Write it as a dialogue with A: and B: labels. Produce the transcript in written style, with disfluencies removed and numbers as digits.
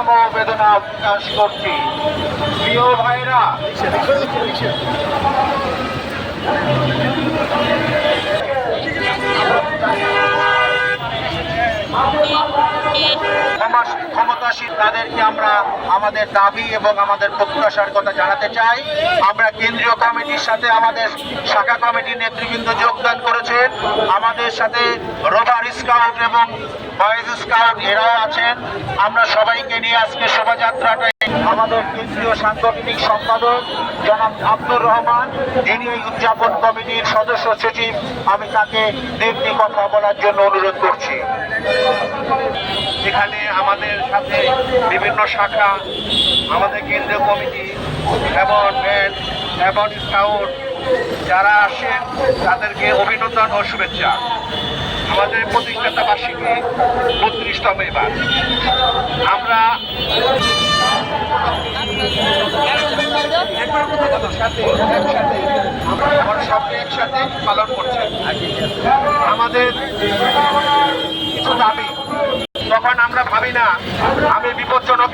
A: সমবেদনা প্রকাশ করছি। প্রিয় ভাইরা, ক্ষমতাসীন তাদেরকে আমরা আমাদের দাবি এবং আমাদের প্রত্যাশার কথা জানাতে চাই। আমরা কেন্দ্রীয় কমিটির সাথে আমাদের শাখা কমিটির নেতৃবৃন্দ যোগদান করেছেন। আমাদের সাথে রোভার স্কাউট এবং বয়েজ স্কাউট এরাও আছেন। আমরা সবাইকে নিয়ে আজকে শোভাযাত্রাটা আমাদের কেন্দ্রীয় সাংগঠনিক সম্পাদক জনাব আব্দুর রহমান, যিনি এই উদযাপন কমিটির সদস্য সচিব, আমি তাকে একটি কথা বলার জন্য অনুরোধ করছি। এখানে আমাদের সাথে বিভিন্ন শাখা, আমাদের কেন্দ্রীয় কমিটি এবং স্কাউট যারা আসেন তাদেরকে অভিনন্দন ও শুভেচ্ছা। আমাদের প্রতিষ্ঠাতা বার্ষিকী 32তম এবার। আমরা সবাই একসাথে পালন করছেন। আমাদের কিছু দাবি, তখন আমরা ভাবি না আমি বিপজ্জনক